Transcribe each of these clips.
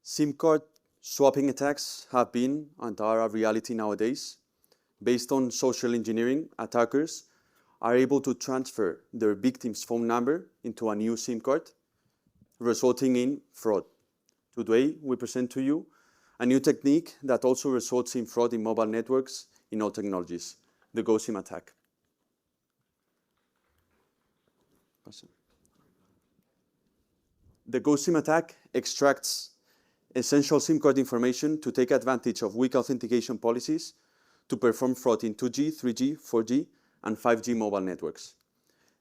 SIM card swapping attacks have been and are a reality nowadays. Based on social engineering, attackers are able to transfer their victim's phone number into a new SIM card, resulting in fraud. Today, we present to you a new technique that also results in fraud in mobile networks in all technologies, the GoSIM attack. The GoSIM attack extracts essential SIM card information to take advantage of weak authentication policies to perform fraud in 2G, 3G, 4G, and 5G mobile networks.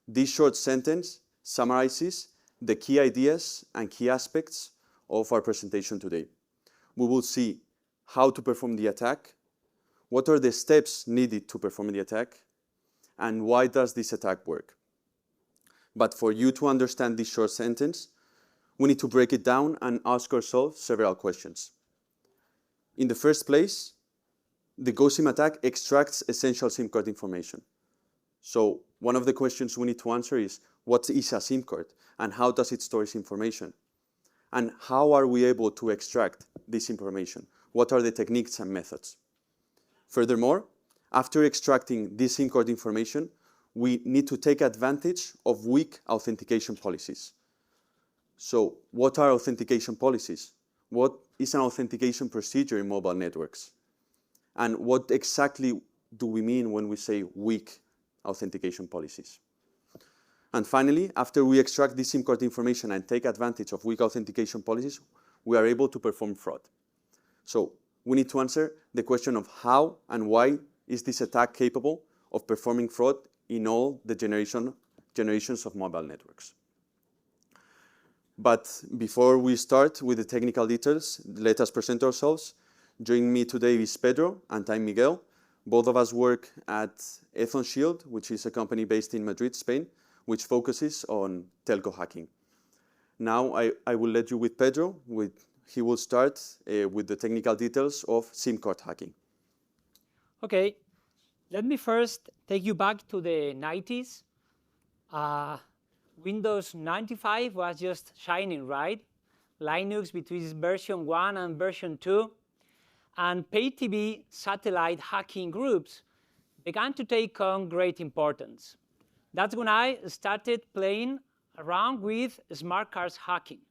This short sentence summarizes the key ideas and key aspects of our presentation today. We will see how to perform the attack, what are the steps needed to perform the attack, and why does this attack work. But for you to understand this short sentence, we need to break it down and ask ourselves several questions. In the first place, the GoSIM attack extracts essential SIM card information. So one of the questions we need to answer is, what is a SIM card and how does it store its information? And how are we able to extract this information? What are the techniques and methods? Furthermore, after extracting this SIM card information, we need to take advantage of weak authentication policies. So what are authentication policies? What is an authentication procedure in mobile networks? And what exactly do we mean when we say weak authentication policies? And finally, after we extract this SIM card information and take advantage of weak authentication policies, we are able to perform fraud. So we need to answer the question of how and why is this attack capable of performing fraud in all the generations of mobile networks. But before we start with the technical details, let us present ourselves. Joining me today is Pedro, and I'm Miguel. Both of us work at Ethon Shield, which is a company based in Madrid, Spain, which focuses on telco hacking. Now I will let you with Pedro. He will start with the technical details of SIM card hacking. Okay, let me first take you back to the 90s. Windows 95 was just shining, right? Linux between version 1 and version 2. And pay TV satellite hacking groups began to take on great importance. That's when I started playing around with smart cards hacking.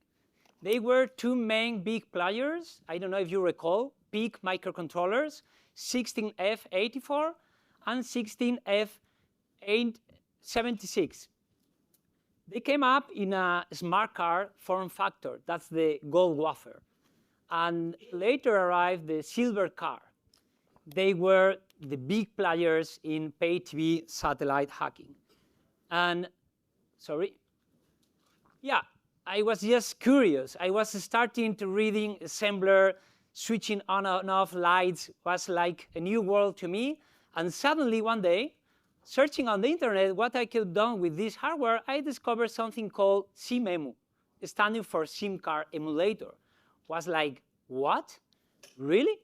They were two main big players. I don't know if you recall, big microcontrollers, 16F84 and 16F76. They came up in a smart card form factor. That's the gold wafer. And later arrived the silver card. They were the big players in pay TV satellite hacking. And, sorry. Yeah, I was just curious. I was starting to reading assembler, switching on and off lights was like a new world to me. And suddenly one day, searching on the internet what I could do with this hardware, I discovered something called SIM-emu, standing for SIM card emulator. Was like, what? Really?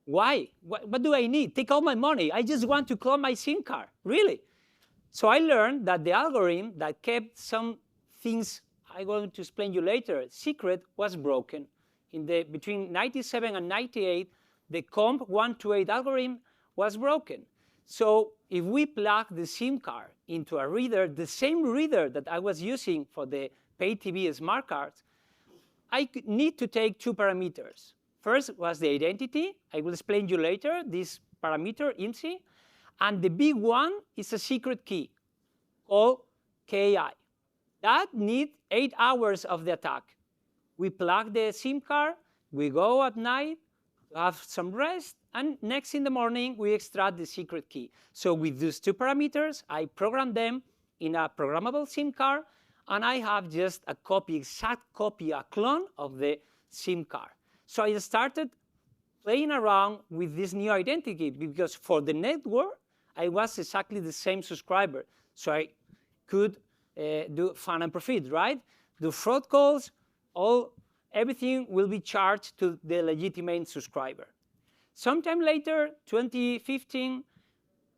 Why? What do I need? Take all my money. I just want to clone my SIM card. Really? So I learned that the algorithm that kept some things I'm going to explain you later secret was broken. Between 97 and 98, the COMP128 algorithm was broken. So if we plug the SIM card into a reader, the same reader that I was using for the pay TV smart cards, I need to take two parameters. First was the identity. I will explain you later, this parameter, IMSI. And the big one is a secret key called KI. That needs 8 hours of the attack. We plug the SIM card, we go at night, have some rest, and next in the morning, we extract the secret key. So with these two parameters, I program them in a programmable SIM card, and I have just a copy, exact copy, a clone of the SIM card. So I started playing around with this new identity because for the network, I was exactly the same subscriber. So I could do fun and profit, right? Do fraud calls, everything will be charged to the legitimate subscriber. Sometime later, 2015,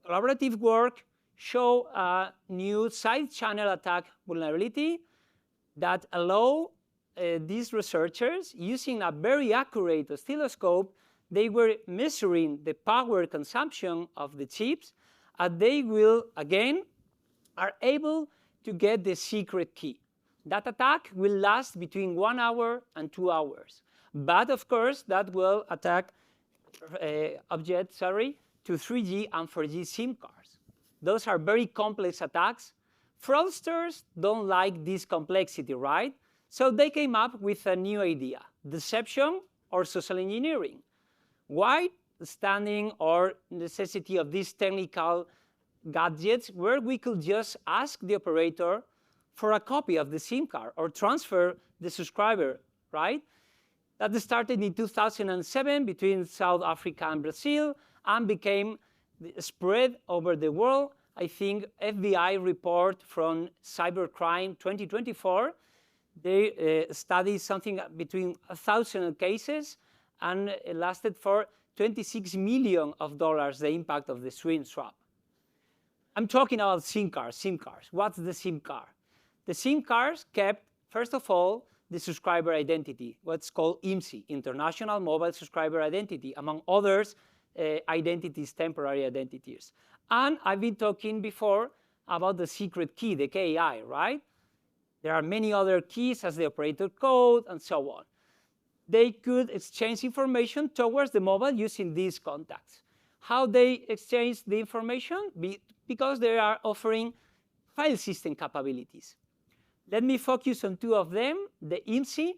collaborative work show a new side channel attack vulnerability that allow these researchers, using a very accurate oscilloscope, they were measuring the power consumption of the chips, and they will, again, are able to get the secret key. That attack will last between 1 hour and 2 hours. But of course, that will attack to 3G and 4G SIM cards. Those are very complex attacks. Fraudsters don't like this complexity, right? So they came up with a new idea: deception or social engineering. Why standing or necessity of these technical gadgets where we could just ask the operator for a copy of the SIM card or transfer the subscriber, right? That started in 2007 between South Africa and Brazil and became spread over the world. I think FBI report from Cybercrime 2024, they studied something between 1,000 cases, and it lasted for $26 million, the impact of the SIM swap. I'm talking about SIM cards. What's the SIM card? The SIM cards kept, first of all, the subscriber identity, what's called IMSI, International Mobile Subscriber Identity, among others, identities, temporary identities. And I've been talking before about the secret key, the KI, right? There are many other keys as the operator code and so on. They could exchange information towards the mobile using these contacts. How they exchange the information? Because they are offering file system capabilities. Let me focus on two of them: the IMSI,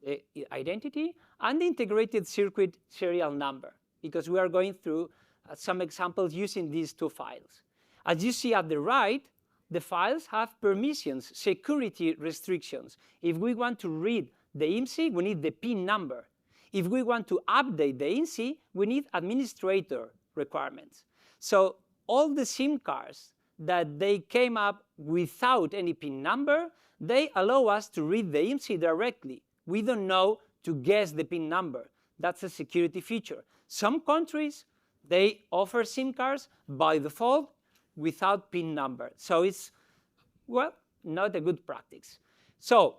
the identity, and the integrated circuit serial number, because we are going through some examples using these two files. As you see at the right, the files have permissions, security restrictions. If we want to read the IMSI, we need the PIN number. If we want to update the IMSI, we need administrator requirements. So all the SIM cards that they came up without any PIN number, they allow us to read the IMSI directly. We don't know to guess the PIN number. That's a security feature. Some countries, they offer SIM cards by default without PIN number. So it's, well, not a good practice. So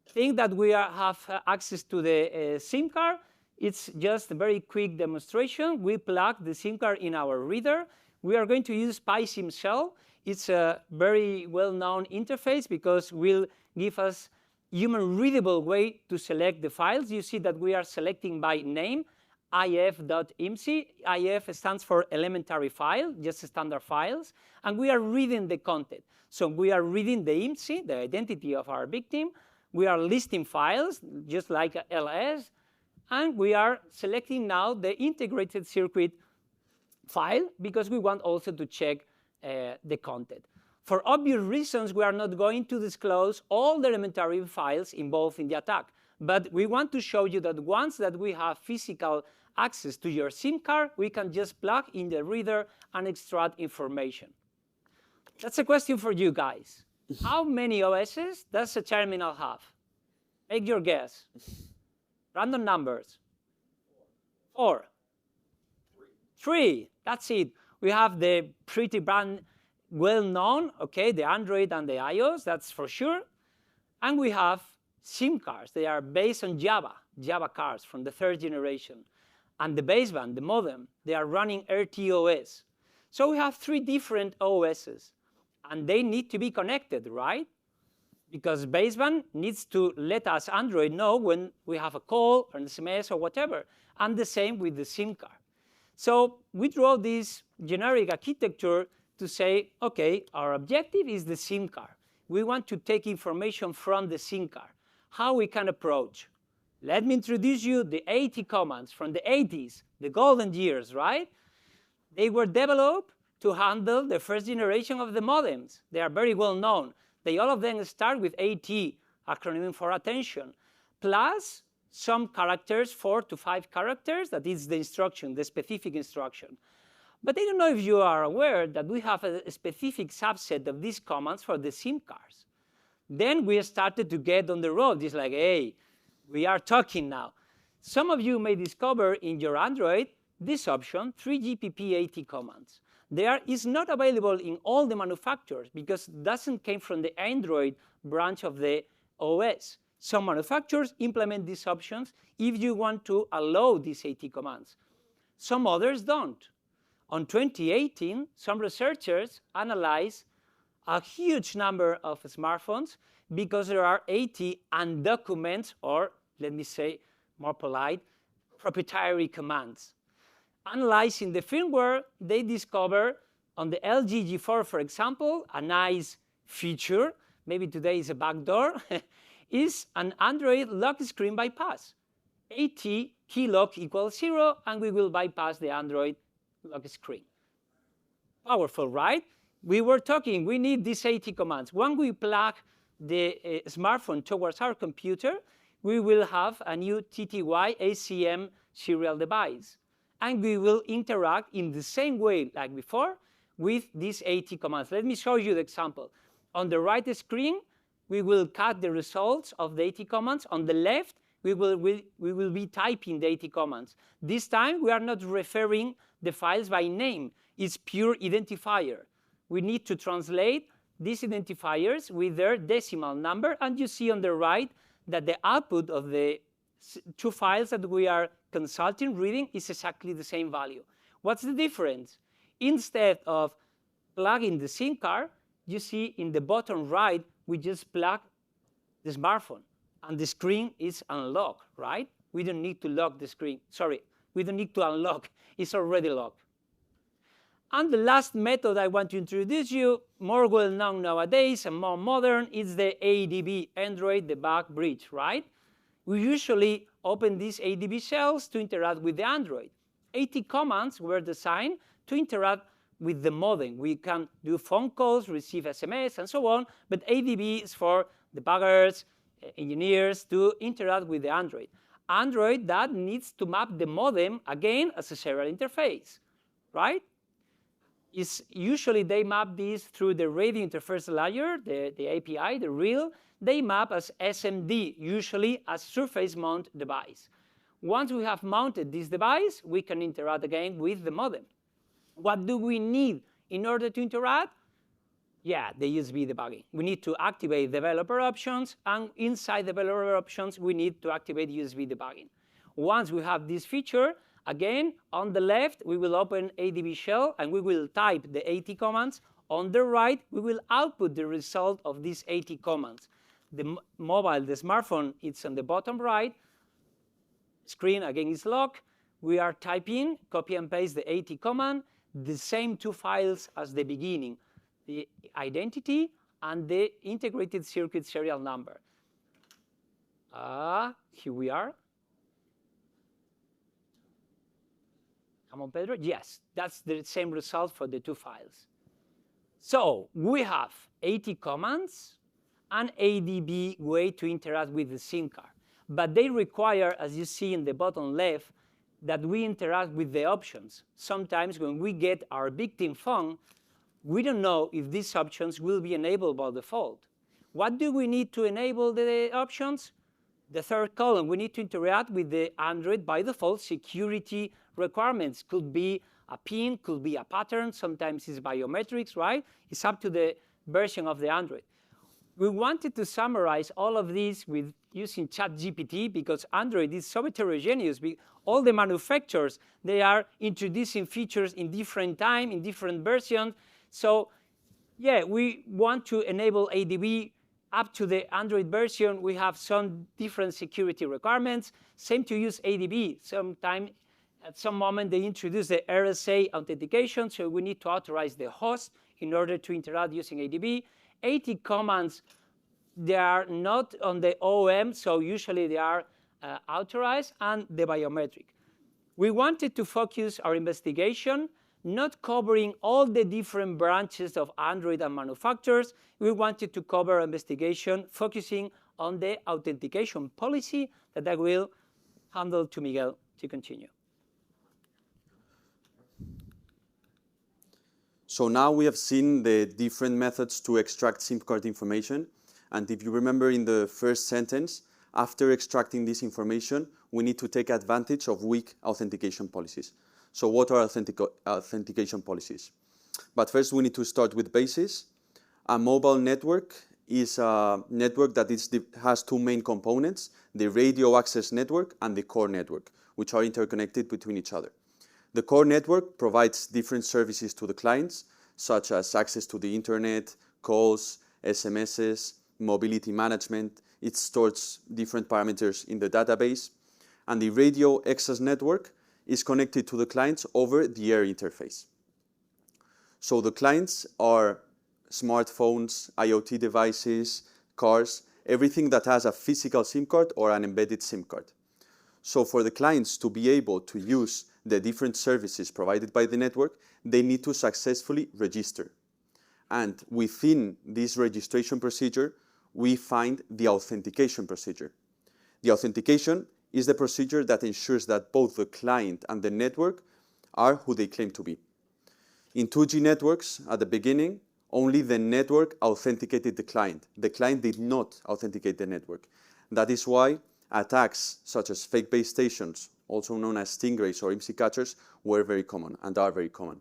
think that we have access to the SIM card. It's just a very quick demonstration. We plug the SIM card in our reader. We are going to use PySIM Shell. It's a very well-known interface because it will give us human-readable way to select the files. You see that we are selecting by name, if.imsi. if stands for elementary file, just standard files, and we are reading the content. So we are reading the IMSI, the identity of our victim. We are listing files, just like LS, and we are selecting now the integrated circuit file because we want also to check the content. For obvious reasons, we are not going to disclose all the elementary files involved in the attack, but we want to show you that once that we have physical access to your SIM card, we can just plug in the reader and extract information. That's a question for you guys. How many OSs does a terminal have? Make your guess. Random numbers. 4. 3. That's it. We have the pretty brand well-known, okay, the Android and the iOS, that's for sure. And we have SIM cards. They are based on Java cards from the 3rd generation. And the baseband, the modem, they are running RTOS. So we have 3 different OSs. And they need to be connected, right? Because baseband needs to let us, Android, know when we have a call or an SMS or whatever. And the same with the SIM card. So we draw this generic architecture to say, OK, our objective is the SIM card. We want to take information from the SIM card. How we can approach? Let me introduce you the AT commands from the 80s, the golden years, right? They were developed to handle the 1st generation of the modems. They are very well known. All of them start with AT, acronym for attention, plus some characters, 4 to 5 characters, that is the instruction, the specific instruction. But I don't know if you are aware that we have a specific subset of these commands for the SIM cards. Then we started to get on the road. It's like, hey, we are talking now. Some of you may discover in your Android this option, 3GPP AT commands. It's not available in all the manufacturers because it doesn't come from the Android branch of the OS. Some manufacturers implement these options if you want to allow these AT commands. Some others don't. On 2018, some researchers analyzed a huge number of smartphones because there are 80 undocumented, or let me say more polite, proprietary commands. Analyzing the firmware, they discover on the LG G4, for example, a nice feature, maybe today is a backdoor, is an Android lock screen bypass. AT key lock equals 0, and we will bypass the Android lock screen. Powerful, right? We were talking, we need these AT commands. When we plug the smartphone towards our computer, we will have a new TTY ACM serial device. And we will interact in the same way like before with these AT commands. Let me show you the example. On the right screen, we will cut the results of the AT commands. On the left, we will be typing the AT commands. This time, we are not referring the files by name. It's pure identifier. We need to translate these identifiers with their decimal number. And you see on the right that the output of the two files that we are consulting, reading, is exactly the same value. What's the difference? Instead of plugging the SIM card, you see in the bottom right, we just plug the smartphone, and the screen is unlocked, right? We don't need to lock the screen. Sorry, we don't need to unlock. It's already locked. And the last method I want to introduce you, more well-known nowadays and more modern, is the ADB, Android Debug Bridge, right? We usually open these ADB shells to interact with the Android. AT commands were designed to interact with the modem. We can do phone calls, receive SMS, and so on, but ADB is for debuggers, engineers to interact with the Android. Android that needs to map the modem again as a serial interface, right? Usually they map this through the radio interface layer, the API, the real. They map as SMD, usually as surface mount device. Once we have mounted this device, we can interact again with the modem. What do we need in order to interact? Yeah, the USB debugging. We need to activate developer options, and inside developer options, we need to activate USB debugging. Once we have this feature, again, on the left, we will open ADB shell, and we will type the AT commands. On the right, we will output the result of these AT commands. The mobile, the smartphone, it's on the bottom right. Screen, again, is locked. We are typing, copy and paste the AT command, the same two files as the beginning, the identity and the integrated circuit serial number. Here we are. Come on, Pedro. Yes, that's the same result for the two files. So we have AT commands and ADB way to interact with the SIM card. But they require, as you see in the bottom left, that we interact with the options. Sometimes when we get our victim phone, we don't know if these options will be enabled by default. What do we need to enable the options? The third column, we need to interact with the Android by default security requirements. Could be a PIN, could be a pattern, sometimes it's biometrics, right? It's up to the version of the Android. We wanted to summarize all of this with using ChatGPT because Android is so heterogeneous. All the manufacturers, they are introducing features in different time, in different versions. So yeah, we want to enable ADB up to the Android version. We have some different security requirements. Same to use ADB. At some moment, they introduce the RSA authentication, so we need to authorize the host in order to interact using ADB. AT commands, they are not on the OM, so usually they are authorized, and the biometric. We wanted to focus our investigation, not covering all the different branches of Android and manufacturers. We wanted to cover investigation focusing on the authentication policy that I will handle to Miguel to continue. So now we have seen the different methods to extract SIM card information. And if you remember in the first sentence, after extracting this information, we need to take advantage of weak authentication policies. So what are authentication policies? But first, we need to start with basis. A mobile network is a network that has two main components, the radio access network and the core network, which are interconnected between each other. The core network provides different services to the clients, such as access to the internet, calls, SMSs, mobility management. It stores different parameters in the database. And the radio access network is connected to the clients over the air interface. So the clients are smartphones, IoT devices, cars, everything that has a physical SIM card or an embedded SIM card. So for the clients to be able to use the different services provided by the network, they need to successfully register. And within this registration procedure, we find the authentication procedure. The authentication is the procedure that ensures that both the client and the network are who they claim to be. In 2G networks, at the beginning, only the network authenticated the client. The client did not authenticate the network. That is why attacks such as fake base stations, also known as stingrays or IMSI catchers, were very common and are very common.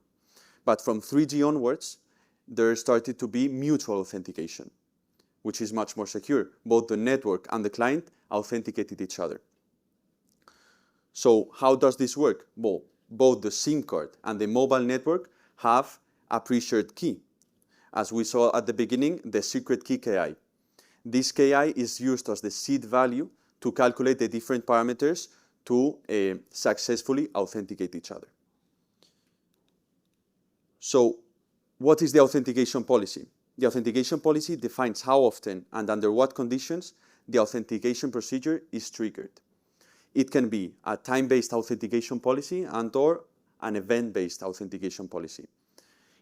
But from 3G onwards, there started to be mutual authentication, which is much more secure. Both the network and the client authenticated each other. So how does this work? Well, both the SIM card and the mobile network have a pre-shared key. As we saw at the beginning, the secret key KI. This KI is used as the seed value to calculate the different parameters to successfully authenticate each other. So what is the authentication policy? The authentication policy defines how often and under what conditions the authentication procedure is triggered. It can be a time-based authentication policy and/or an event-based authentication policy.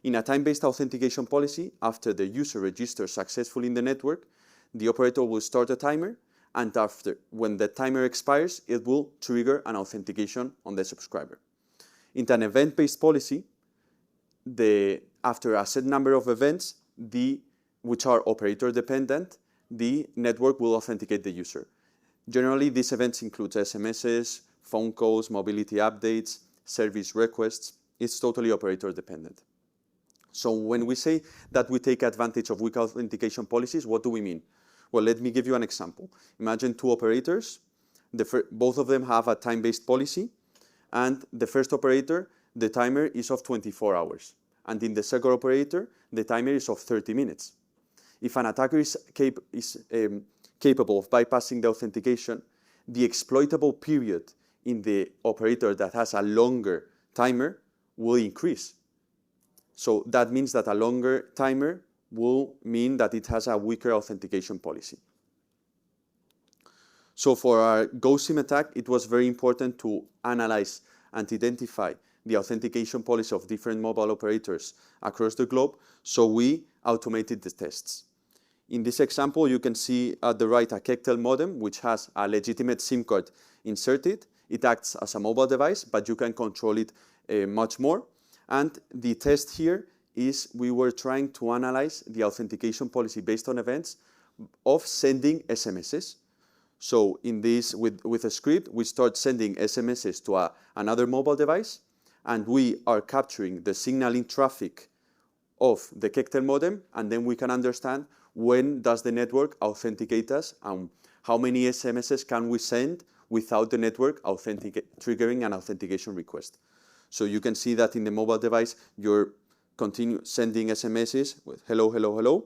In a time-based authentication policy, after the user registers successfully in the network, the operator will start a timer, and when the timer expires, it will trigger an authentication on the subscriber. In an event-based policy, after a set number of events, which are operator-dependent, the network will authenticate the user. Generally, these events include SMSs, phone calls, mobility updates, service requests. It's totally operator-dependent. So when we say that we take advantage of weak authentication policies, what do we mean? Well, let me give you an example. Imagine two operators. Both of them have a time-based policy, and the first operator, the timer is of 24 hours. And in the second operator, the timer is of 30 minutes. If an attacker is capable of bypassing the authentication, the exploitable period in the operator that has a longer timer will increase. So that means that a longer timer will mean that it has a weaker authentication policy. So for our GoSIM attack, it was very important to analyze and identify the authentication policy of different mobile operators across the globe, so we automated the tests. In this example, you can see at the right a Kectel modem, which has a legitimate SIM card inserted. It acts as a mobile device, but you can control it much more. And the test here is we were trying to analyze the authentication policy based on events of sending SMSs. So in this, with a script, we start sending SMSs to another mobile device, and we are capturing the signaling traffic of the Kectel modem, and then we can understand when does the network authenticate us and how many SMSs can we send without the network triggering an authentication request. So you can see that in the mobile device, you're continue sending SMSs with hello, hello, hello,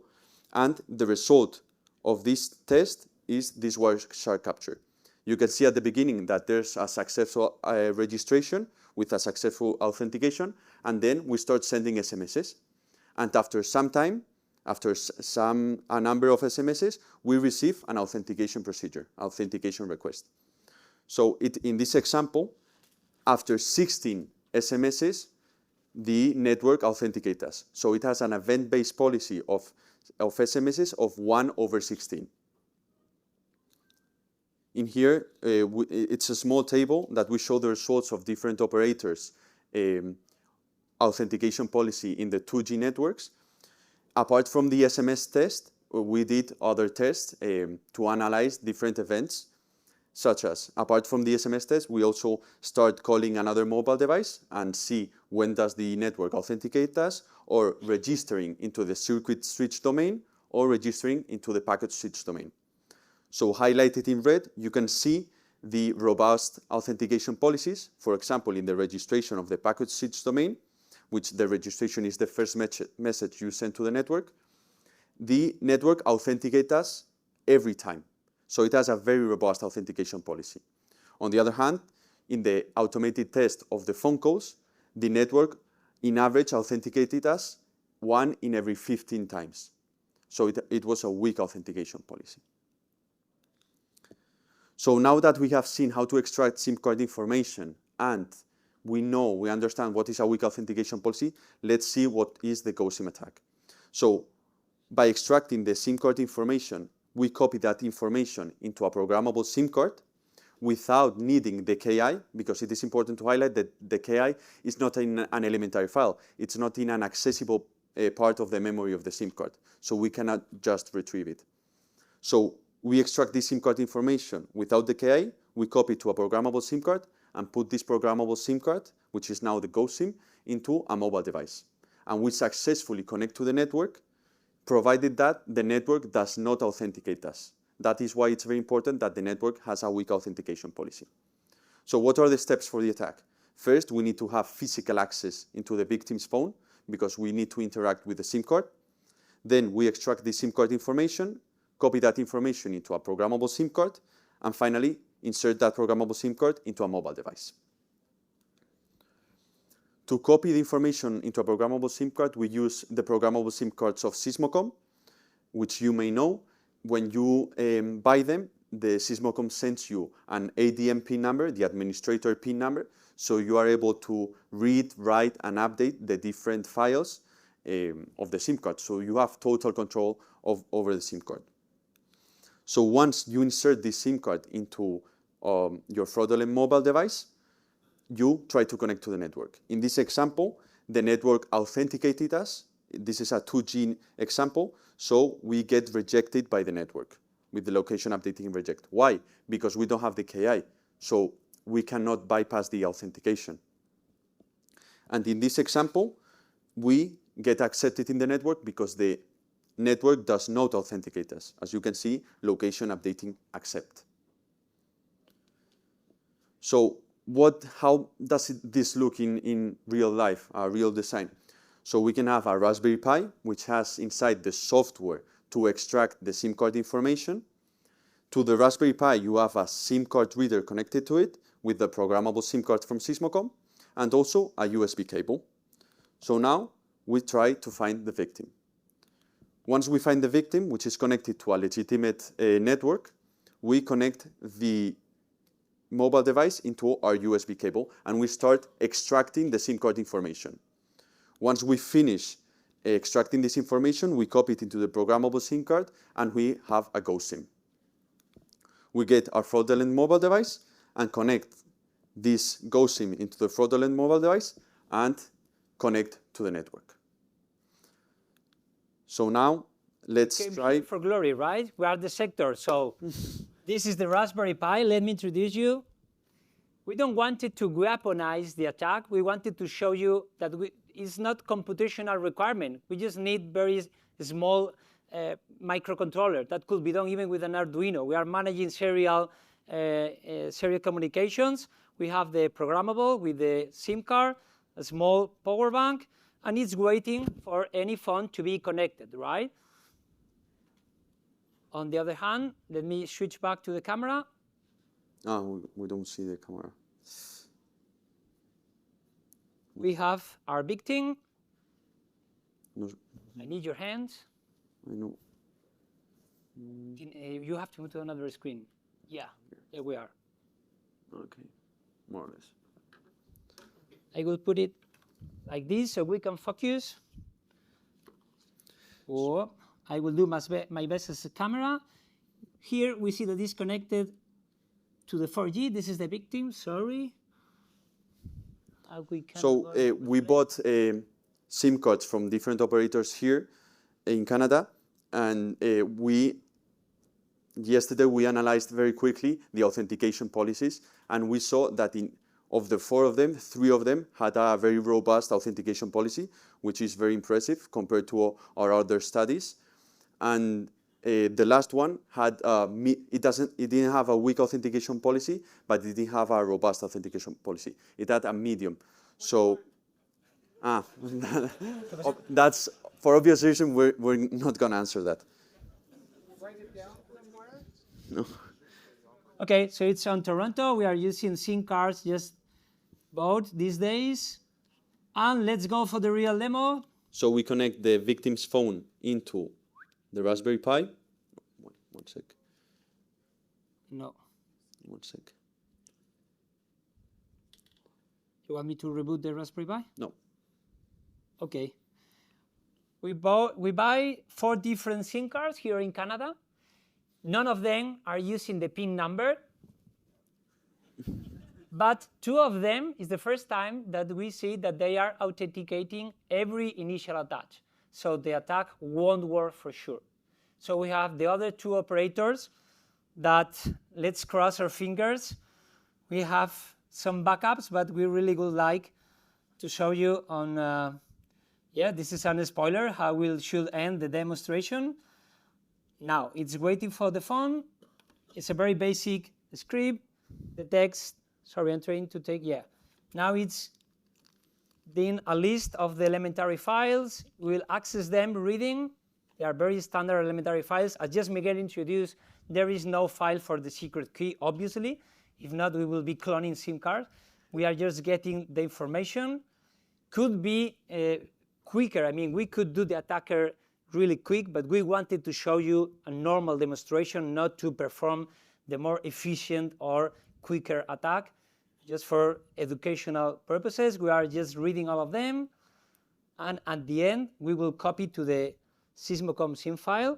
and the result of this test is this Wireshark capture. You can see at the beginning that there's a successful registration with a successful authentication, and then we start sending SMSs. And after some time, after a number of SMSs, we receive an authentication procedure, authentication request. So in this example, after 16 SMSs, the network authenticates us. So it has an event-based policy of SMSs of 1/16. In here, it's a small table that we show the results of different operators' authentication policy in the 2G networks. Apart from the SMS test, we did other tests to analyze different events, such as, apart from the SMS test, we also start calling another mobile device and see when does the network authenticate us, or registering into the circuit switch domain, or registering into the packet switch domain. So highlighted in red, you can see the robust authentication policies, for example, in the registration of the packet switch domain, which the registration is the first message you send to the network. The network authenticates us every time. So it has a very robust authentication policy. On the other hand, in the automated test of the phone calls, the network, in average, authenticated us 1 in every 15 times. So it was a weak authentication policy. So now that we have seen how to extract SIM card information and we understand what is a weak authentication policy, let's see what is the GoSIM attack. So by extracting the SIM card information, we copy that information into a programmable SIM card without needing the KI, because it is important to highlight that the KI is not in an elementary file. It's not in an accessible part of the memory of the SIM card. So we cannot just retrieve it. So we extract this SIM card information without the KI, we copy it to a programmable SIM card, and put this programmable SIM card, which is now the GoSIM, into a mobile device. And we successfully connect to the network, provided that the network does not authenticate us. That is why it's very important that the network has a weak authentication policy. So what are the steps for the attack? First, we need to have physical access into the victim's phone, because we need to interact with the SIM card. Then we extract the SIM card information, copy that information into a programmable SIM card, and finally, insert that programmable SIM card into a mobile device. To copy the information into a programmable SIM card, we use the programmable SIM cards of Sysmocom, which you may know. When you buy them, the Sysmocom sends you an ADM PIN number, the administrator PIN number, so you are able to read, write, and update the different files of the SIM card. So you have total control over the SIM card. So once you insert this SIM card into your fraudulent mobile device, you try to connect to the network. In this example, the network authenticated us. This is a 2G example, so we get rejected by the network with the location updating reject. Why? Because we don't have the KI, so we cannot bypass the authentication. And in this example, we get accepted in the network because the network does not authenticate us. As you can see, location updating accept. So how does this look in real life, real design? So we can have a Raspberry Pi, which has inside the software to extract the SIM card information. To the Raspberry Pi, you have a SIM card reader connected to it with the programmable SIM card from Sysmocom, and also a USB cable. So now we try to find the victim. Once we find the victim, which is connected to a legitimate network, we connect the mobile device into our USB cable, and we start extracting the SIM card information. Once we finish extracting this information, we copy it into the programmable SIM card, and we have a GoSIM. We get our fraudulent mobile device and connect this GoSIM into the fraudulent mobile device and connect to the network. So now let's try. For glory, right? We are the SecTor. So this is the Raspberry Pi. Let me introduce you. We don't want it to weaponize the attack. We wanted to show you that it's not computational requirement. We just need very small microcontroller that could be done even with an Arduino. We are managing serial communications. We have the programmable with the SIM card, a small power bank, and it's waiting for any phone to be connected, right? On the other hand, let me switch back to the camera. We don't see the camera. We have our victim. No. I need your hands. I know. You have to move to another screen. Yeah, there we are. Okay, more or less. I will put it like this so we can focus. Or I will do my best as a camera. Here we see that it's connected to the 4G. This is the victim, sorry. So we bought SIM cards from different operators here in Canada, and yesterday we analyzed very quickly the authentication policies, and we saw that of the 4 of them, 3 of them had a very robust authentication policy, which is very impressive compared to our other studies. And the last one had it didn't have a weak authentication policy, but it didn't have a robust authentication policy. It had a medium. So, that's for obvious reason. We're not gonna answer that. Write it down somewhere. No. Okay, so it's on Toronto. We are using SIM cards just both these days. And let's go for the real demo. So we connect the victim's phone into the Raspberry Pi. One sec. No. One sec. You want me to reboot the Raspberry Pi? No. Okay. We buy 4 different SIM cards here in Canada. None of them are using the PIN number. But 2 of them is the first time that we see that they are authenticating every initial attach. So the attack won't work for sure. So we have the other 2 operators that, let's cross our fingers. We have some backups, but we really would like to show you on, yeah, this is a spoiler, how we should end the demonstration. Now, it's waiting for the phone. It's a very basic script. The text, sorry, I'm trying to take, yeah. Now it's then a list of the elementary files. We'll access them reading. They are very standard elementary files. As just Miguel introduced, there is no file for the secret key, obviously. If not, we will be cloning SIM cards. We are just getting the information. Could be quicker. I mean, we could do the attacker really quick, but we wanted to show you a normal demonstration, not to perform the more efficient or quicker attack. Just for educational purposes, we are just reading all of them. And at the end, we will copy to the Sysmocom SIM file,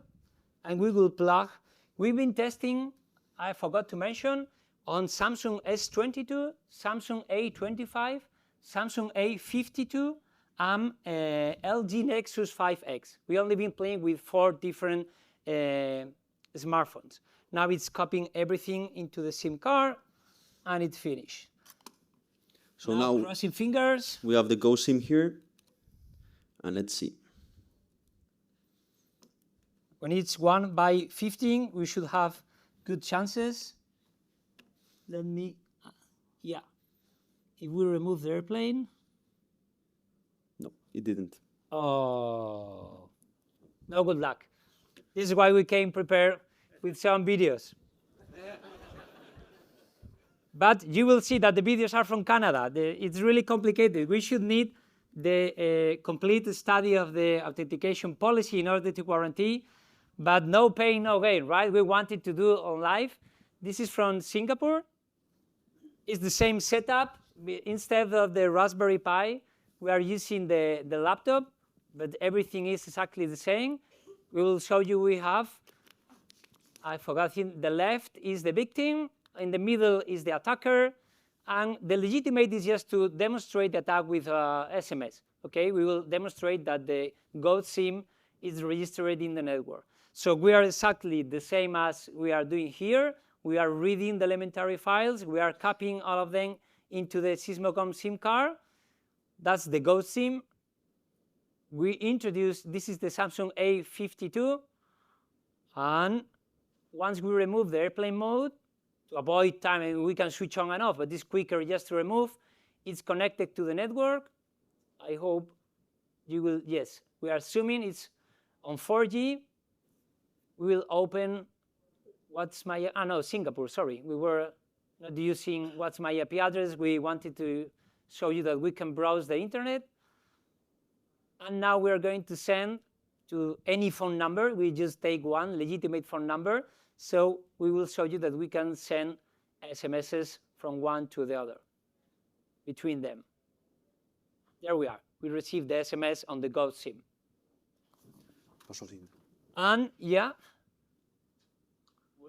and we will plug. We've been testing, I forgot to mention, on Samsung S22, Samsung A25, Samsung A52, and LG Nexus 5X. We've only been playing with 4 different smartphones. Now it's copying everything into the SIM card, and it's finished. So now crossing fingers. We have the Go SIM here, and let's see. When it's 1 by 15, we should have good chances. Let me, yeah. If we remove the airplane. No, it didn't. Oh, no good luck. This is why we came prepared with some videos. But you will see that the videos are from Canada. It's really complicated. We should need the complete study of the authentication policy in order to guarantee, but no pain, no gain, right? We wanted to do on live. This is from Singapore. It's the same setup. Instead of the Raspberry Pi, we are using the laptop, but everything is exactly the same. We will show you we have, I forgot, the left is the victim, in the middle is the attacker, and the legitimate is just to demonstrate the attack with SMS. Okay, we will demonstrate that the Ghost SIM is registered in the network. So we are exactly the same as we are doing here. We are reading the elementary files. We are copying all of them into the Sysmocom SIM card. That's the Ghost SIM. We introduced, this is the Samsung A52. And once we remove the airplane mode, to avoid time, and we can switch on and off, but it's quicker just to remove. It's connected to the network. I hope you will, yes. We are assuming it's on 4G. We will open what's my, no, Singapore, sorry. We were not using what's my IP address. We wanted to show you that we can browse the internet. And now we're going to send to any phone number. We just take one legitimate phone number. So we will show you that we can send SMSs from one to the other, between them. There we are. We received the SMS on the Ghost SIM. And yeah,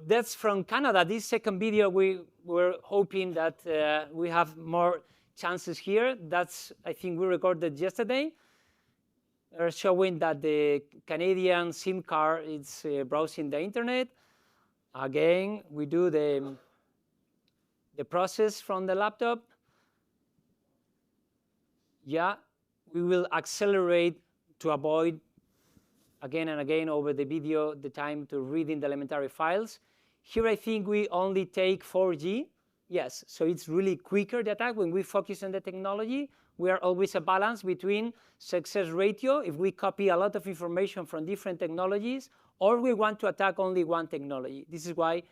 that's from Canada. This second video, we were hoping that we have more chances here. That's, I think we recorded yesterday. They're showing that the Canadian SIM card is browsing the internet. Again, we do the process from the laptop. Yeah, we will accelerate to avoid again and again over the video the time to reading the elementary files. Here I think we only take 4G. Yes, so it's really quicker, the attack. When we focus on the technology, we are always a balance between success ratio, if we copy a lot of information from different technologies, or we want to attack only one technology. This is why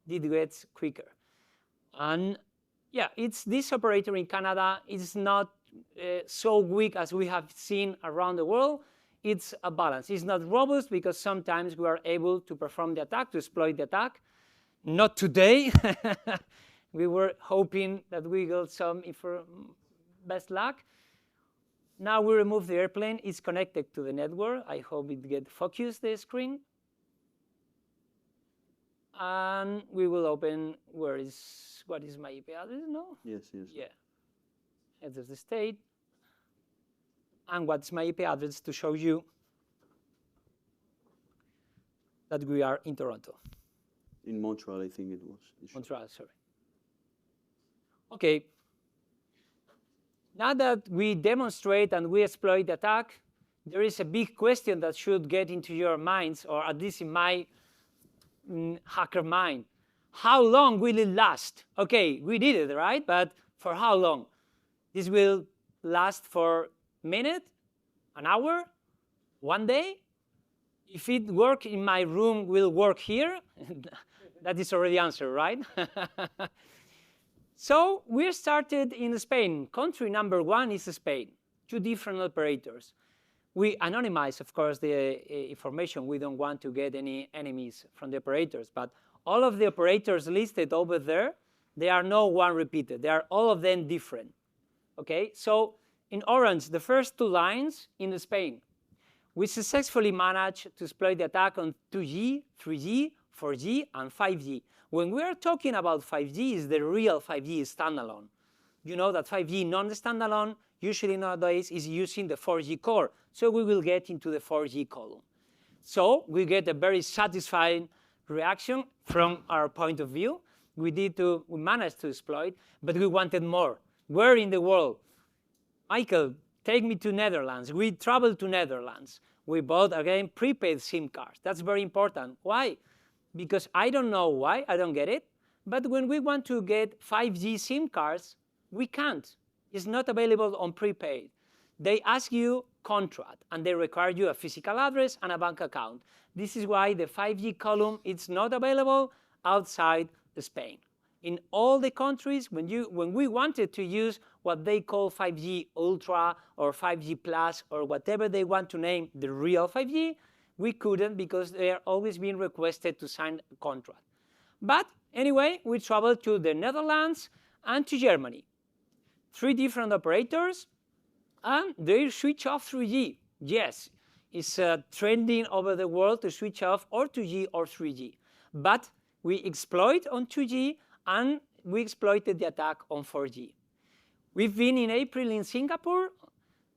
it gets quicker. And yeah, it's this operator in Canada is not so weak as we have seen around the world. It's a balance. It's not robust because sometimes we are able to perform the attack, to exploit the attack. Not today. We were hoping that we got some best luck. Now we remove the airplane. It's connected to the network. I hope it gets focused, the screen. And we will open what is my IP address? No? Yes, yes. Yeah. Here's the state. And what's my IP address to show you that we are in Toronto. In Montreal, I think it was. Montreal, sorry. Okay. Now that we demonstrate and we exploit the attack, there is a big question that should get into your minds, or at least in my hacker mind. How long will it last? Okay, we did it, right? But for how long? This will last for a minute, an hour, 1 day? If it works in my room, will work here? That is already answered, right? So we started in Spain. Country number 1 is Spain. 2 different operators. We anonymize, of course, the information. We don't want to get any enemies from the operators. But all of the operators listed over there, they are no one repeated. They are all of them different. Okay, so in orange, the first 2 lines in Spain, we successfully managed to exploit the attack on 2G, 3G, 4G, and 5G. When we are talking about 5G, is the real 5G standalone. You know that 5G non-standalone usually nowadays is using the 4G core. So we will get into the 4G column. So we get a very satisfying reaction from our point of view. We managed to exploit, but we wanted more. Where in the world? Michael, take me to Netherlands. We traveled to Netherlands. We bought, again, prepaid SIM cards. That's very important. Why? Because I don't know why, I don't get it. But when we want to get 5G SIM cards, we can't. It's not available on prepaid. They ask you contract, and they require you a physical address and a bank account. This is why the 5G column is not available outside Spain. In all the countries, when we wanted to use what they call 5G Ultra or 5G Plus or whatever they want to name the real 5G, we couldn't because they are always being requested to sign a contract. But anyway, we traveled to the Netherlands and to Germany. 3 different operators, and they switch off 3G. Yes, it's trending over the world to switch off or 2G or 3G. But we exploit on 2G, and we exploited the attack on 4G. We've been in April in Singapore,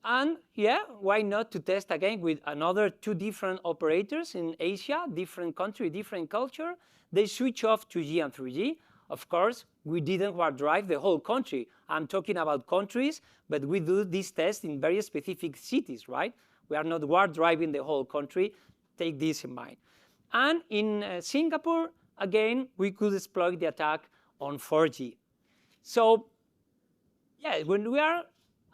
and yeah, why not to test again with another 2 different operators in Asia, different country, different culture. They switch off 2G and 3G. Of course, we didn't warp drive the whole country. I'm talking about countries, but we do this test in very specific cities, right? We are not warp driving the whole country. Take this in mind. And in Singapore, again, we could exploit the attack on 4G. So yeah, when we are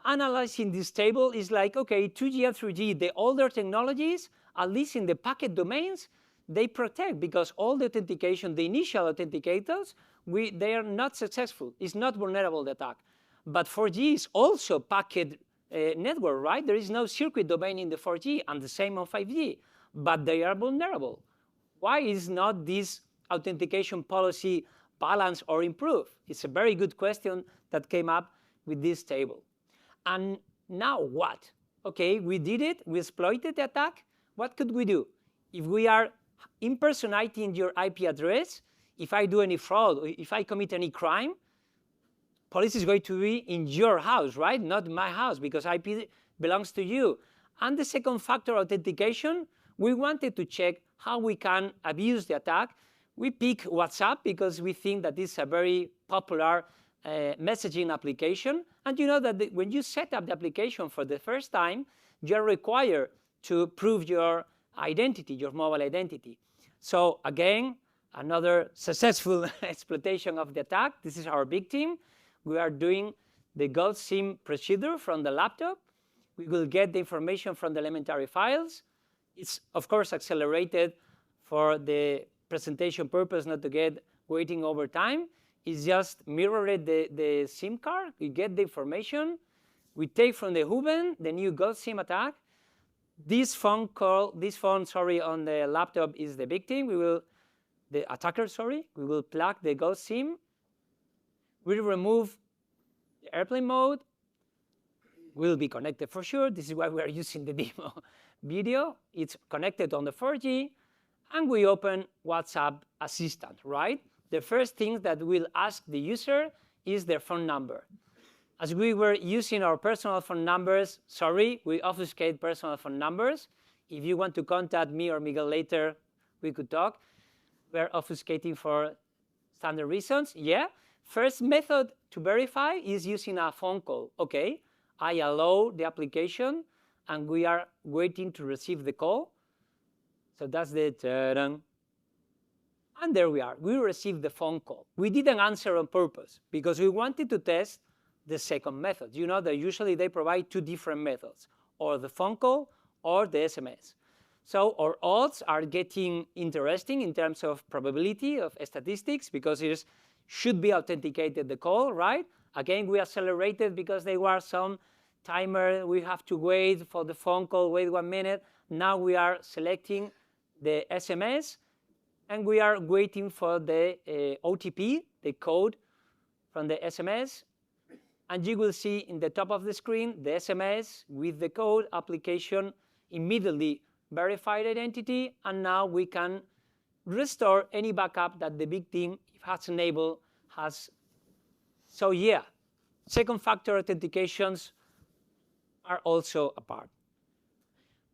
analyzing this table, it's like, okay, 2G and 3G, the older technologies, at least in the packet domains, they protect because all the authentication, the initial authenticators, they are not successful. It's not vulnerable to attack. But 4G is also packet network, right? There is no circuit domain in the 4G, and the same on 5G. But they are vulnerable. Why is not this authentication policy balanced or improved? It's a very good question that came up with this table. And now what? Okay, we did it. We exploited the attack. What could we do? If we are impersonating your IP address, if I do any fraud, or if I commit any crime, police is going to be in your house, right? Not my house, because IP belongs to you. And the second factor authentication, we wanted to check how we can abuse the attack. We pick WhatsApp because we think that it's a very popular messaging application. And you know that when you set up the application for the first time, you're required to prove your identity, your mobile identity. So again, another successful exploitation of the attack. This is our victim. We are doing the gold SIM procedure from the laptop. We will get the information from the elementary files. It's, of course, accelerated for the presentation purpose, not to get waiting over time. It's just mirrored the SIM card. We get the information. We take from the Huben the new gold SIM attack. This phone, on the laptop is the victim. The attacker, we will plug the gold SIM. We remove the airplane mode. Will be connected for sure. This is why we are using the demo video. It's connected on the 4G, and we open WhatsApp Assistant, right? The first thing that we'll ask the user is their phone number. As we were using our personal phone numbers, we obfuscate personal phone numbers. If you want to contact me or Miguel later, we could talk. We're obfuscating for standard reasons. Yeah. First method to verify is using a phone call. Okay, I allow the application, and we are waiting to receive the call. So that's the ta-dang. And there we are. We received the phone call. We didn't answer on purpose because we wanted to test the second method. You know that usually they provide two different methods, or the phone call or the SMS. So our odds are getting interesting in terms of probability of statistics because it should be authenticated, the call, right? Again, we accelerated because there were some timer. We have to wait for the phone call, wait 1 minute. Now we are selecting the SMS, and we are waiting for the OTP, the code from the SMS. And you will see in the top of the screen the SMS with the code, application immediately verified identity, and now we can restore any backup that the victim has enabled has. So yeah, second factor authentications are also a part.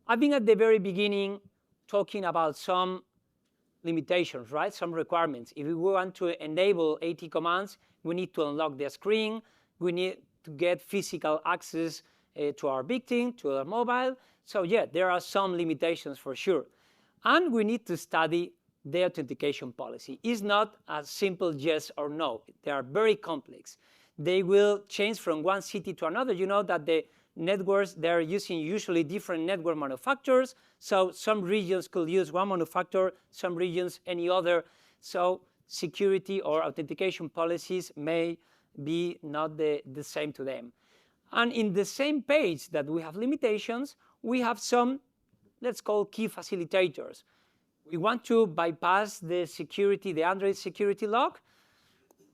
I've been at the very beginning talking about some limitations, right? Some requirements. If we want to enable AT commands, we need to unlock the screen. We need to get physical access to our victim, to our mobile. So yeah, there are some limitations for sure. And we need to study the authentication policy. It's not a simple yes or no. They are very complex. They will change from one city to another. You know that the networks, they're using usually different network manufacturers. So some regions could use one manufacturer, some regions any other. So security or authentication policies may be not the same to them. And in the same page that we have limitations, we have some, let's call key facilitators. We want to bypass the security, the Android security lock.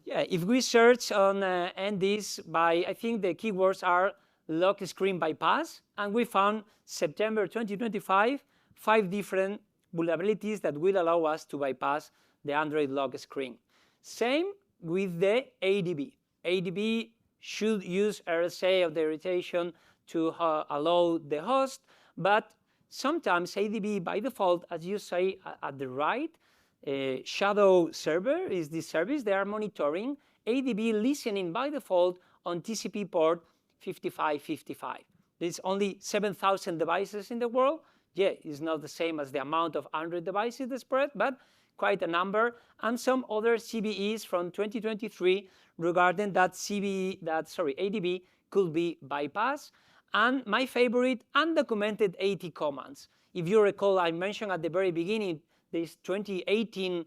Yeah, if we search on NDs by, I think the keywords are lock screen bypass, and we found September 2025, 5 different vulnerabilities that will allow us to bypass the Android lock screen. Same with the ADB. ADB should use RSA authentication to allow the host, but sometimes ADB by default, as you say at the right, shadow server is this service. They are monitoring ADB listening by default on TCP port 5555. There's only 7,000 devices in the world. Yeah, it's not the same as the amount of Android devices that spread, but quite a number. And some other CVEs from 2023 regarding that ADB could be bypassed. And my favorite, undocumented AT commands. If you recall, I mentioned at the very beginning, this 2018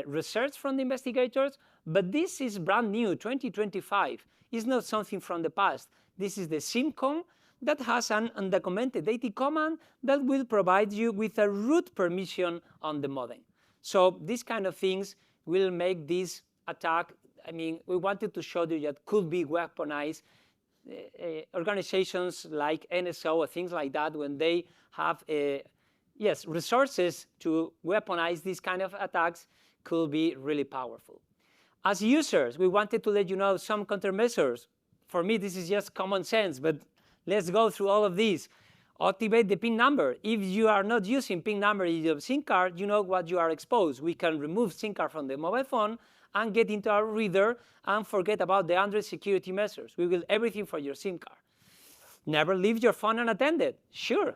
research from the investigators, but this is brand new, 2025. It's not something from the past. This is the SIMCOM that has an undocumented AT command that will provide you with a root permission on the modem. So these kind of things will make this attack, I mean, we wanted to show you that could be weaponized. Organizations like NSO or things like that, when they have resources to weaponize these kind of attacks, could be really powerful. As users, we wanted to let you know some countermeasures. For me, this is just common sense, but let's go through all of these. Activate the PIN number. If you are not using PIN number in your SIM card, you know what you are exposed. We can remove SIM card from the mobile phone and get into our reader and forget about the Android security measures. We will everything for your SIM card. Never leave your phone unattended. Sure.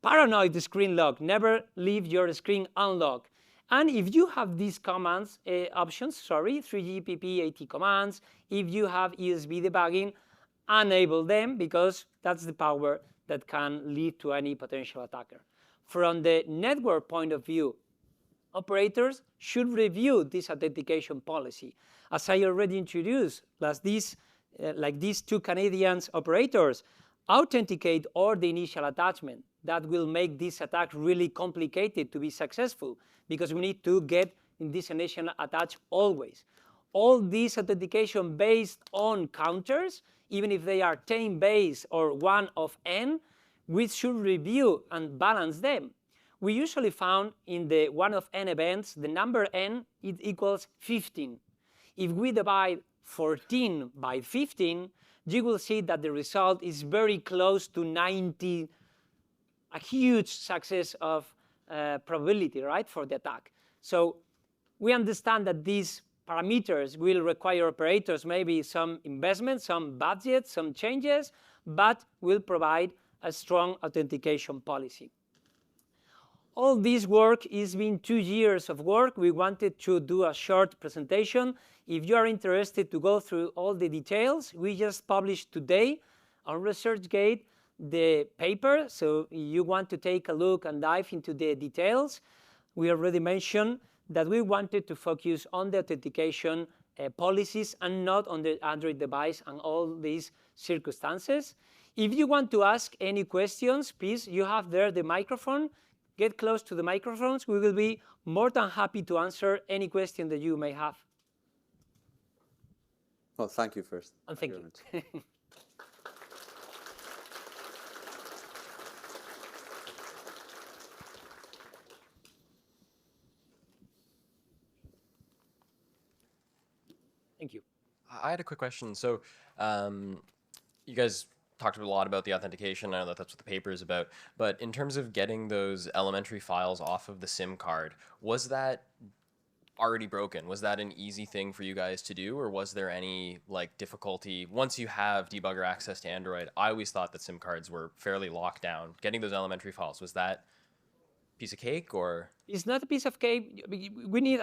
Paranoid screen lock, never leave your screen unlocked. And if you have these commands, options, 3GPP AT commands, if you have ESB debugging, enable them because that's the power that can lead to any potential attacker. From the network point of view, operators should review this authentication policy. As I already introduced, like these two Canadian operators, authenticate or the initial attachment. That will make this attack really complicated to be successful because we need to get in this initial attach always. All these authentication based on counters, even if they are 10 base or 1 of n, we should review and balance them. We usually found in the 1 of n events, the number n it equals 15. If we divide 14 by 15, you will see that the result is very close to 90, a huge success of probability, right, for the attack. So we understand that these parameters will require operators maybe some investment, some budget, some changes, but will provide a strong authentication policy. All this work has been 2 years of work. We wanted to do a short presentation. If you are interested to go through all the details, we just published today on ResearchGate the paper. So you want to take a look and dive into the details. We already mentioned that we wanted to focus on the authentication policies and not on the Android device and all these circumstances. If you want to ask any questions, please, you have there the microphone. Get close to the microphones. We will be more than happy to answer any question that you may have. Well, thank you first. And thank you. Thank you. I had a quick question. So you guys talked a lot about the authentication. I know that that's what the paper is about. But in terms of getting those elementary files off of the SIM card, was that already broken? Was that an easy thing for you guys to do? Or was there any difficulty? Once you have debugger access to Android, I always thought that SIM cards were fairly locked down. Getting those elementary files, was that piece of cake or? It's not a piece of cake. We need,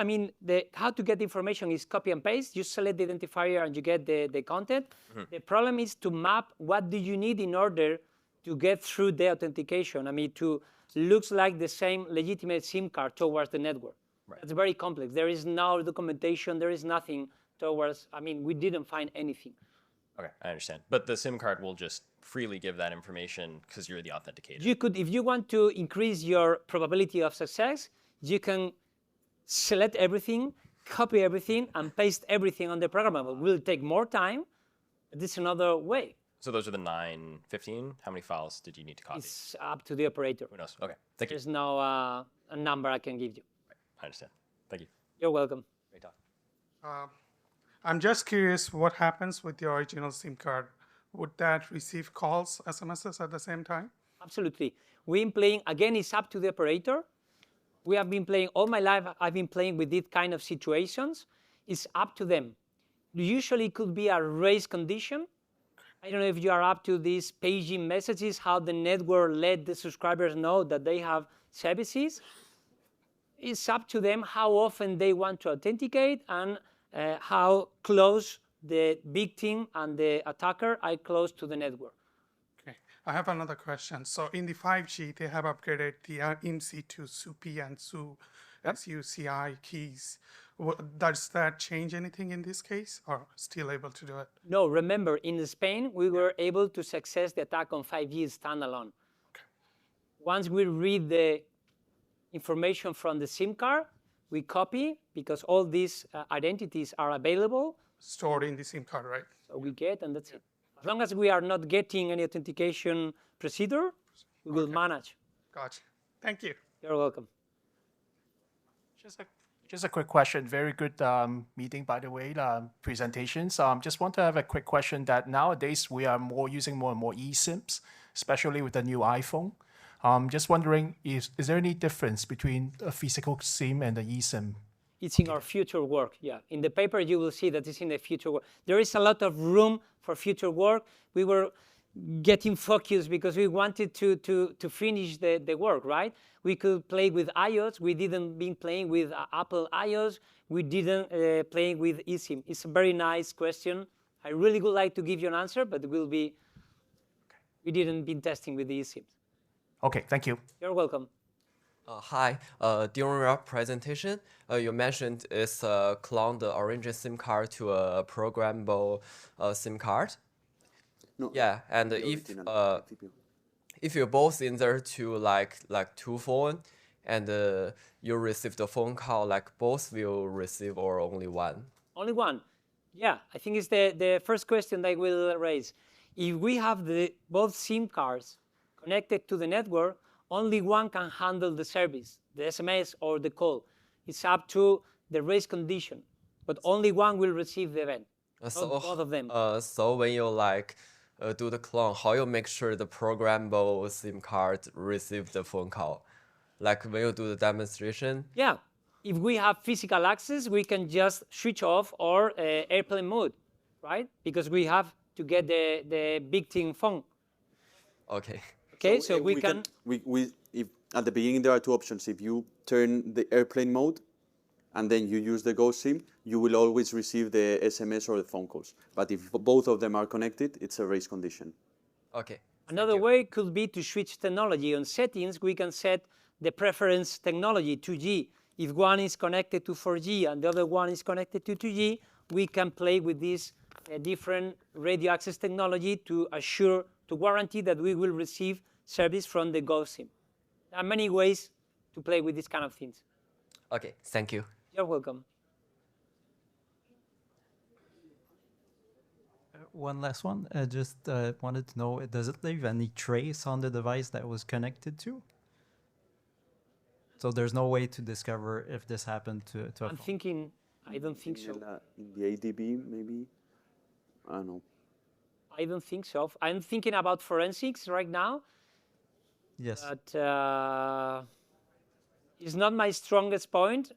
how to get the information is copy and paste. You select the identifier and you get the content. Mm-hmm. The problem is to map what do you need in order to get through the authentication. To looks like the same legitimate SIM card towards the network. Right. It's very complex. There is no documentation. There is nothing towards, we didn't find anything. Okay, I understand. But the SIM card will just freely give that information because you're the authenticator. You could, if you want to increase your probability of success, you can select everything, copy everything, and paste everything on the programmable. It will take more time, but this is another way. So those are the 9, 15? How many files did you need to copy? It's up to the operator. Who knows? Okay, thank you. There's no a number I can give you. Right. I understand. Thank you. You're welcome. Great talk. I'm just curious what happens with the original SIM card. Would that receive calls, SMSs at the same time? Absolutely. We've been playing, again, it's up to the operator. We have been playing, all my life, I've been playing with these kind of situations. It's up to them. Usually it could be a race condition. I don't know if you are up to these paging messages, how the network let the subscribers know that they have services. It's up to them how often they want to authenticate and how close the victim and the attacker are close to the network. Okay, I have another question. So in the 5G, they have upgraded the IMC to SUPI and SUCI keys. Does that change anything in this case, or still able to do it? No, remember, in Spain, we were able to success the attack on 5G standalone. Okay. Once we read the information from the SIM card, we copy, because all these identities are available. Stored in the SIM card, right? So we get, and that's it. As long as we are not getting any authentication procedure, we will manage. Gotcha. Thank you. You're welcome. Just a quick question. Very good meeting, by the way, presentations. Just want to have a quick question that nowadays we are using more and more eSIMs, especially with the new iPhone. Just wondering, is there any difference between a physical SIM and the eSIM? It's in our future work, yeah. In the paper, you will see that it's in the future work. There is a lot of room for future work. We were getting focused because we wanted to finish the work, right? We could play with iOS. We didn't been playing with Apple iOS. We didn't playing with eSIM. It's a very nice question. I really would like to give you an answer, but we didn't been testing with the eSIM. Okay, thank you. You're welcome. Hi. During your presentation, you mentioned it's clone the original SIM card to a programmable SIM card. No, Yeah, and the if original FTP. if you both in there to like two phone, and you receive the phone call, like both will receive or only one? Only one. Yeah, I think it's the first question that I will raise. If we have both SIM cards connected to the network, only one can handle the service, the SMS or the call. It's up to the race condition, but only one will receive the event, not both of them. So when you like do the clone, how you make sure the programmable SIM card receive the phone call? Like when you do the demonstration? Yeah, if we have physical access, we can just switch off or airplane mode, right? Because we have to get the big thing phone. Okay. Okay, so we can. If at the beginning there are two options. If you turn the airplane mode, and then you use the Go SIM, you will always receive the SMS or the phone calls. But if both of them are connected, it's a race condition. Okay. Another way could be to switch technology. On settings, we can set the preference technology, 2G. If one is connected to 4G and the other one is connected to 2G, we can play with this different radio access technology to guarantee that we will receive service from the Go SIM. There are many ways to play with these kind of things. Okay, thank you. You're welcome. One last one. I just wanted to know, does it leave any trace on the device that was connected to? So there's no way to discover if this happened to a I'm phone. thinking, I don't think so. In the ADB, maybe? I don't know. I don't think so. I'm thinking about forensics right now, Yes. but it's not my strongest point.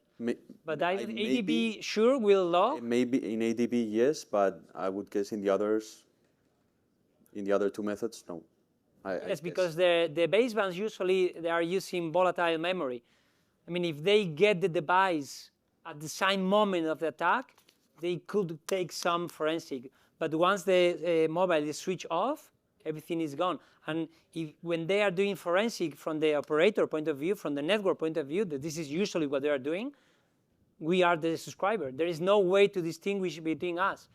But ADB sure will log. Maybe in ADB, yes, but I would guess in the other two methods, no. Yes, because the basebands usually they are using volatile memory. I mean, if they get the device at the same moment of the attack, they could take some forensic. But once the mobile is switched off, everything is gone. And when they are doing forensic from the operator point of view, from the network point of view, that this is usually what they are doing, we are the subscriber. There is no way to distinguish between us.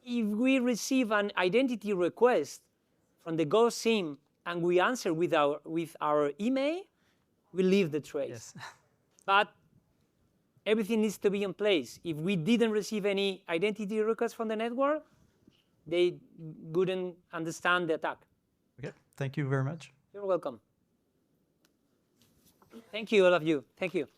If we receive an identity request from the Go SIM and we answer with our email, we leave the trace. Yes. But everything needs to be in place. If we didn't receive any identity request from the network, they wouldn't understand the attack. Okay. Thank you very much. You're welcome. Thank you, all of you. Thank you.